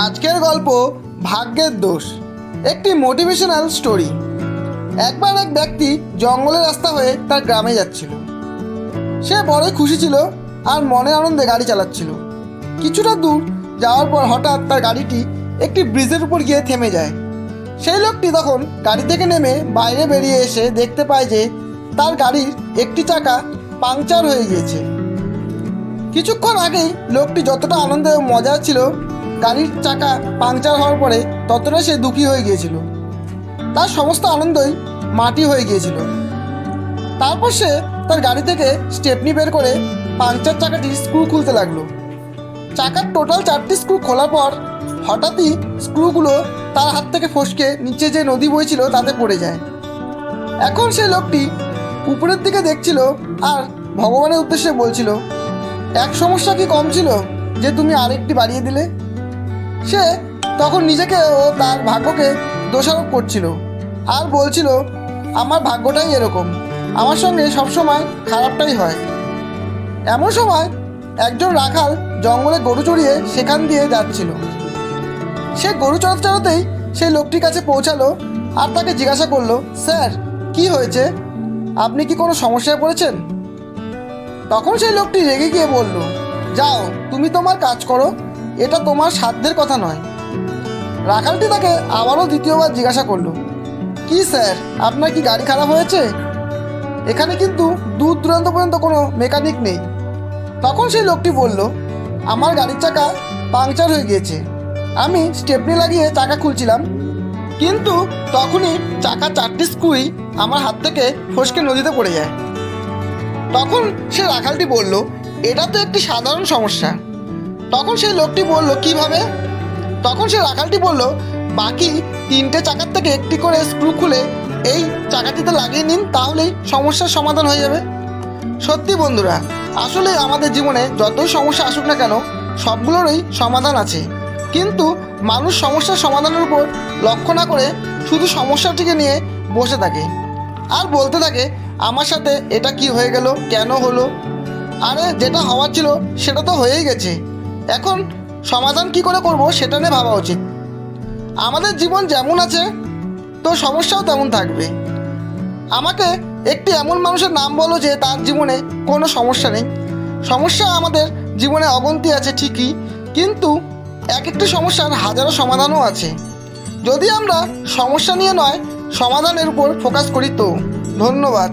আজকের গল্প ভাগ্যের দোষ। একটি মোটিভেশনাল স্টোরি। একবার এক ব্যক্তি জঙ্গলের রাস্তা হয়ে তার গ্রামে যাচ্ছিল। সে বড়ই খুশি ছিল আর মনের আনন্দে গাড়ি চালাচ্ছিল। কিছুটা দূর যাওয়ার পর হঠাৎ তার গাড়িটি একটি ব্রিজের উপর গিয়ে থেমে যায়। সেই লোকটি তখন গাড়ি থেকে নেমে বাইরে বেরিয়ে এসে দেখতে পায় যে তার গাড়ির একটি চাকা পাংচার হয়ে গিয়েছে। কিছুক্ষণ আগেই লোকটি যতটা আনন্দে ও মজা ছিল গাড়ির চাকা পাংচার হওয়ার পরে, ততটা সে দুঃখী হয়ে গিয়েছিল। তার সমস্ত আনন্দই মাটি হয়ে গিয়েছিল। তারপর সে তার গাড়ি থেকে স্টেপনি বের করে পাংচার চাকাটির স্ক্রু খুলতে লাগলো। চাকার টোটাল 4টি স্ক্রু খোলার পর হঠাৎই স্ক্রুগুলো তার হাত থেকে ফসকে নিচে যে নদী বইছিল তাতে পড়ে যায়। এখন সেই লোকটি উপরের দিকে দেখছিল আর ভগবানের উদ্দেশ্যে বলছিল, এক সমস্যা কি কম ছিল যে তুমি আরেকটি বাড়িয়ে দিলে। সে তখন নিজেকে ও তার ভাগ্যকে দোষারোপ করছিল আর বলছিল, আমার ভাগ্যটাই এরকম, আমার সঙ্গে সবসময় খারাপটাই হয়। এমন সময় একজন রাখাল জঙ্গলে গরু চড়িয়ে সেখান দিয়ে যাচ্ছিল। সে গরু চড়াতে চড়াতেই সেই লোকটির কাছে পৌঁছালো আর তাকে জিজ্ঞাসা করলো, স্যার কি হয়েছে, আপনি কি কোনো সমস্যায় পড়েছেন? তখন সেই লোকটি রেগে গিয়ে বলল, যাও তুমি তোমার কাজ করো, এটা তোমার সাধ্যের কথা নয়। রাখালটি তাকে আবারও দ্বিতীয়বার জিজ্ঞাসা করলো, কি স্যার, আপনার কি গাড়ি খারাপ হয়েছে? এখানে কিন্তু দূর দূরান্ত পর্যন্ত কোনো মেকানিক নেই। তখন সেই লোকটি বলল, আমার গাড়ির চাকা পাংচার হয়ে গিয়েছে, আমি স্টেপনি লাগিয়ে চাকা খুলছিলাম, কিন্তু তখনই চাকা 4টি স্ক্রুই আমার হাত থেকে ফসকে নদীতে পড়ে যায়। তখন সে রাখালটি বলল, এটা তো একটি সাধারণ সমস্যা। তখন সেই লোকটি বলল, কিভাবে? তখন সে রাখালটি বলল, বাকি 3টে চাকার থেকে একটি করে স্ক্রু খুলে এই চাকাটিতে লাগিয়ে নিন, তাহলেই সমস্যার সমাধান হয়ে যাবে। সত্যি বন্ধুরা, আসলে আমাদের জীবনে যতই সমস্যা আসুক না কেন, সবগুলোরই সমাধান আছে। কিন্তু মানুষ সমস্যার সমাধানের উপর লক্ষ্য না করে শুধু সমস্যাটিকে নিয়ে বসে থাকে আর বলতে থাকে, আমার সাথে এটা কি হয়ে গেল, কেন হলো? আরে যেটা হওয়ার ছিল সেটা তো হয়েই গেছে, এখন সমাধান কি করে করব সেটা নিয়ে ভাবা উচিত। আমাদের জীবন যেমন আছে তো সমস্যাও তেমন থাকবে। আমাকে একটি এমন মানুষের নাম বলো যে তার জীবনে কোনো সমস্যা নেই। সমস্যা আমাদের জীবনে অগন্তি আছে ঠিকই, কিন্তু এক একটি সমস্যার হাজারো সমাধানও আছে। যদি আমরা সমস্যা নিয়ে নয় সমাধানের উপর ফোকাস করি তো। ধন্যবাদ।